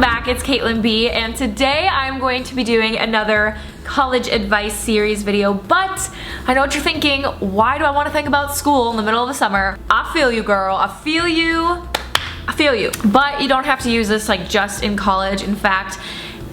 back, it's Caitlin B, and today I'm going to be doing another college advice series video. But I know what you're thinking, why do I want to think about school in the middle of the summer? I feel you, girl. I feel you. But you don't have to use this like just in college. In fact,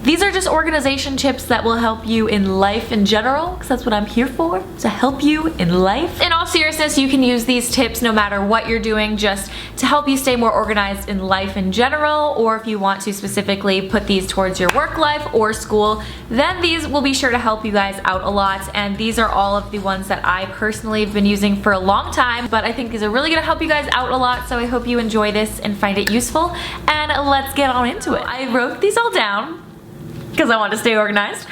these are just organization tips that will help you in life in general, because that's what I'm here for, to help you in life. In all seriousness, you can use these tips no matter what you're doing, just to help you stay more organized in life in general, or if you want to specifically put these towards your work life or school, then these will be sure to help you guys out a lot. And these are all of the ones that I personally have been using for a long time, but I think these are really gonna help you guys out a lot, so I hope you enjoy this and find it useful. And let's get on into it. I wrote these all down because I want to stay organized.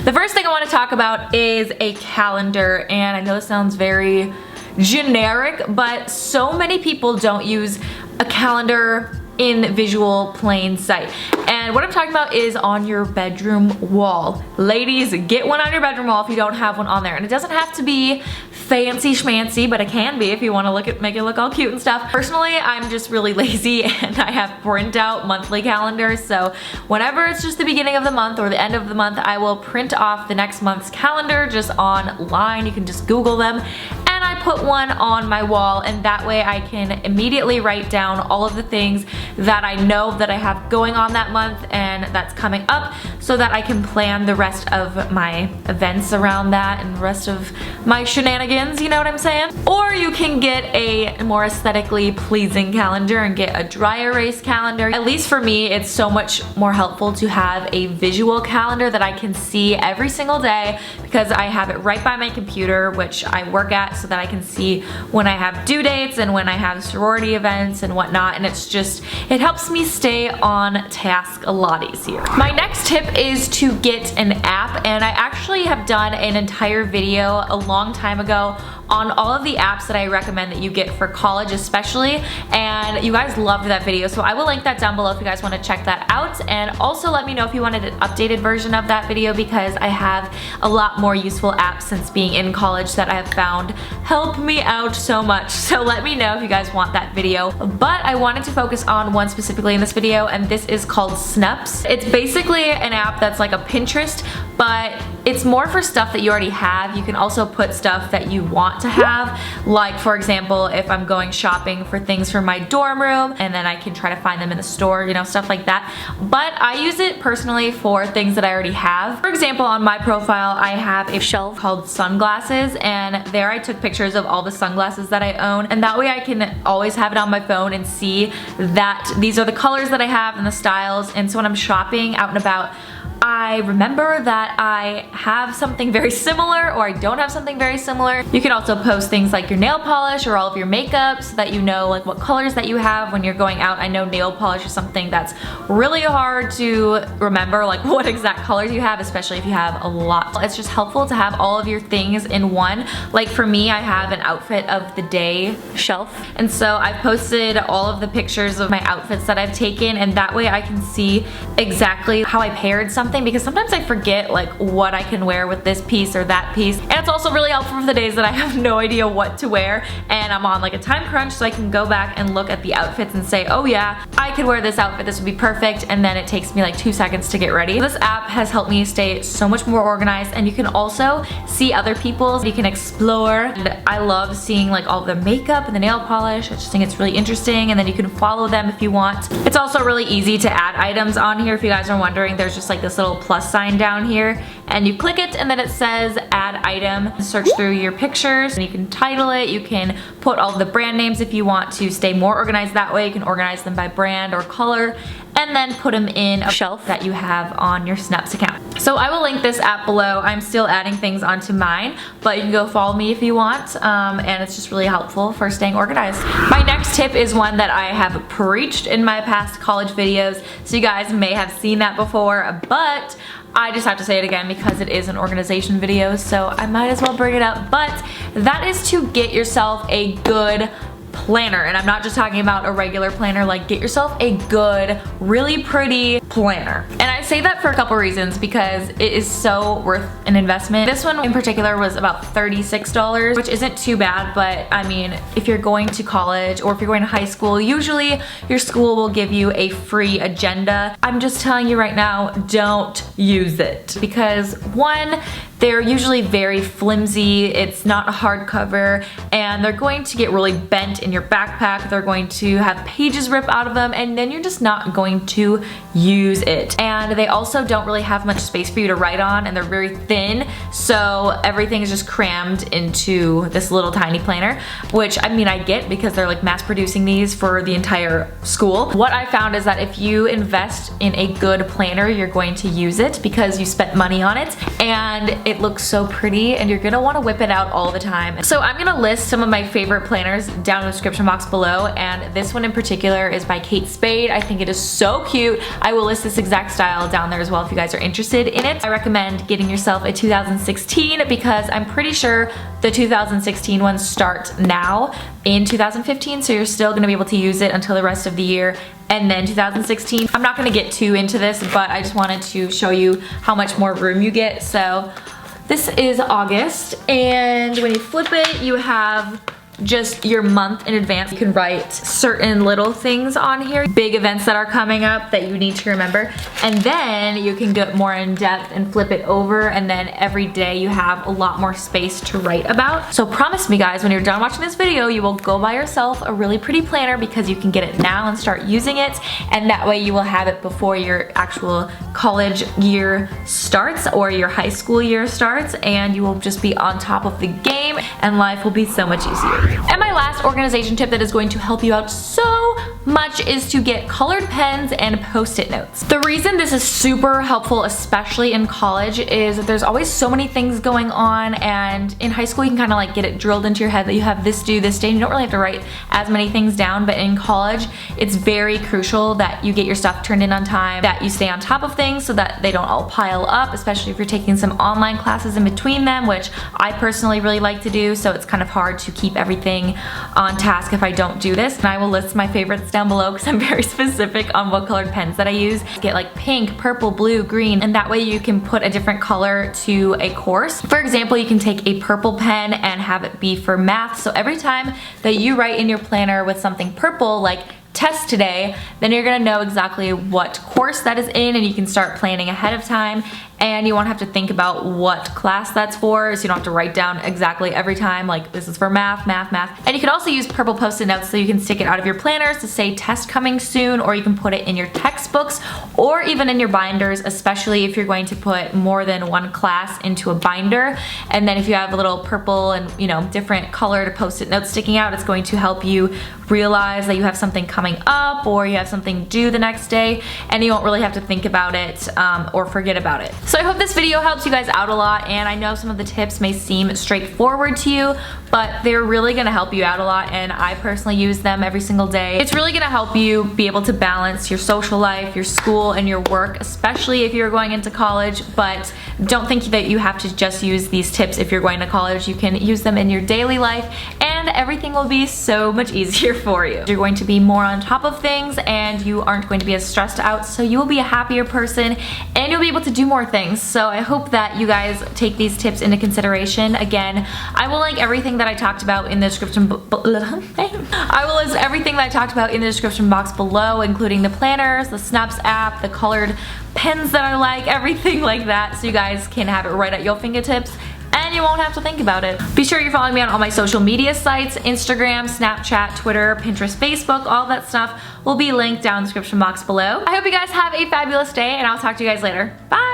The first thing I want to talk about is a calendar, and I know this sounds very generic, but so many people don't use a calendar in visual plain sight. And what I'm talking about is on your bedroom wall. Ladies, get one on your bedroom wall if you don't have one on there. And it doesn't have to be fancy schmancy, but it can be if you want to make it look all cute and stuff. Personally, I'm just really lazy and I have print out monthly calendars, so whenever it's just the beginning of the month or the end of the month, I will print off the next month's calendar just online. You can just Google them. And I put one on my wall, and that way I can immediately write down all of the things that I know that I have going on that month and that's coming up, so that I can plan the rest of my events around that and the rest of my shenanigans, you know what I'm saying? Or you can get a more aesthetically pleasing calendar and get a dry erase calendar. At least for me, it's so much more helpful to have a visual calendar that I can see every single day, because I have it right by my computer, which I work at, so that I can see when I have due dates and when I have sorority events and whatnot, and it helps me stay on task a lot easier. My next tip is to get an app, and I actually have done an entire video a long time ago on all of the apps that I recommend that you get for college especially, and you guys loved that video, so I will link that down below if you guys want to check that out. And also let me know if you wanted an updated version of that video, because I have a lot more useful apps since being in college that I have found help me out so much, so let me know if you guys want that video. But I wanted to focus on one specifically in this video, and this is called Snaps. It's basically an app that's like a Pinterest, but it's more for stuff that you already have. You can also put stuff that you want to have, like for example, if I'm going shopping for things for my dorm room, and then I can try to find them in the store, you know, stuff like that. But I use it personally for things that I already have. For example, on my profile, I have a shelf called sunglasses, and there I took pictures of all the sunglasses that I own, and that way I can always have it on my phone and see that these are the colors that I have and the styles. And so when I'm shopping out and about, I remember that I have something very similar, or I don't have something very similar. You can also post things like your nail polish or all of your makeup, so that you know like what colors that you have when you're going out. I know nail polish is something that's really hard to remember, like what exact colors you have, especially if you have a lot. It's just helpful to have all of your things in one. Like for me, I have an outfit of the day shelf, and so I've posted all of the pictures of my outfits that I've taken, and that way I can see exactly how I paired something, because sometimes I forget like what I can wear with this piece or that piece. And it's also really helpful for the days that I have no idea what to wear and I'm on like a time crunch, so I can go back and look at the outfits and say, oh yeah, I could wear this outfit, this would be perfect, and then it takes me like 2 seconds to get ready. This app has helped me stay so much more organized, and you can also see other people's, you can explore, and I love seeing like all the makeup and the nail polish. I just think it's really interesting, and then you can follow them if you want. It's also really easy to add items on here. If you guys are wondering, there's just like this little plus sign down here, and you click it, and then it says add item. Search through your pictures, and you can title it. You can put all the brand names if you want to stay more organized that way. You can organize them by brand or color, and then put them in a shelf that you have on your Snaps account. So I will link this app below. I'm still adding things onto mine, but you can go follow me if you want, and it's just really helpful for staying organized. My next tip is one that I have preached in my past college videos, so you guys may have seen that before, but I just have to say it again because it is an organization video, so I might as well bring it up. But that is to get yourself a good planner. And I'm not just talking about a regular planner, like get yourself a good, really pretty planner. And I say that for a couple reasons because it is so worth an investment. This one in particular was about $36, which isn't too bad, but I mean, if you're going to college or if you're going to high school, usually your school will give you a free agenda. I'm just telling you right now, don't use it because one, they're usually very flimsy, it's not a hardcover, and they're going to get really bent in your backpack, they're going to have pages rip out of them, and then you're just not going to use it. And they also don't really have much space for you to write on, and they're very thin, so everything is just crammed into this little tiny planner, which I mean I get because they're like mass producing these for the entire school. What I found is that if you invest in a good planner, you're going to use it because you spent money on it, and it looks so pretty and you're gonna want to whip it out all the time. So I'm gonna list some of my favorite planners down in the description box below, and this one in particular is by Kate Spade. I think it is so cute. I will list this exact style down there as well if you guys are interested in it. I recommend getting yourself a 2016 because I'm pretty sure the 2016 ones start now in 2015, so you're still gonna be able to use it until the rest of the year. And then 2016, I'm not gonna get too into this, but I just wanted to show you how much more room you get. So this is August, and when you flip it, you have just your month in advance. You can write certain little things on here, big events that are coming up that you need to remember, and then you can get more in depth and flip it over, and then every day you have a lot more space to write about. So promise me guys, when you're done watching this video, you will go buy yourself a really pretty planner because you can get it now and start using it, and that way you will have it before your actual college year starts or your high school year starts, and you will just be on top of the game and life will be so much easier. And my last organization tip that is going to help you out so much is to get colored pens and post-it notes. The reason this is super helpful, especially in college, is that there's always so many things going on, and in high school you can kind of like get it drilled into your head that you have this due this day and you don't really have to write as many things down, but in college it's very crucial that you get your stuff turned in on time, that you stay on top of things so that they don't all pile up, especially if you're taking some online classes in between them, which I personally really like to do, so it's kind of hard to keep everything on task if I don't do this. And I will list my favorites down below because I'm very specific on what colored pens that I use. Get like pink, purple, blue, green, and that way you can put a different color to a course. For example, you can take a purple pen and have it be for math, so every time that you write in your planner with something purple, like test today, then you're gonna know exactly what course that is in, and you can start planning ahead of time, and you won't have to think about what class that's for, so you don't have to write down exactly every time, like this is for math, math, math. And you can also use purple post-it notes so you can stick it out of your planners to say test coming soon, or you can put it in your textbooks or even in your binders, especially if you're going to put more than one class into a binder. And then if you have a little purple and, you know, different colored post-it notes sticking out, it's going to help you realize that you have something coming up or you have something due the next day, and you won't really have to think about it or forget about it. So I hope this video helps you guys out a lot, and I know some of the tips may seem straightforward to you, but they're really gonna help you out a lot, and I personally use them every single day. It's really gonna help you be able to balance your social life, your school, and your work, especially if you're going into college, but don't think that you have to just use these tips if you're going to college. You can use them in your daily life, and everything will be so much easier for you. You're going to be more on top of things, and you aren't going to be as stressed out, so you will be a happier person, and you'll be able to do more things. So I hope that you guys take these tips into consideration. Again, I will link everything that I talked about in the description I will list everything that I talked about in the description box below, including the planners, the Snaps app, the colored pens that I like, everything like that, so you guys can have it right at your fingertips and you won't have to think about it. Be sure you're following me on all my social media sites, Instagram, Snapchat, Twitter, Pinterest, Facebook, all that stuff will be linked down in the description box below. I hope you guys have a fabulous day, and I'll talk to you guys later. Bye!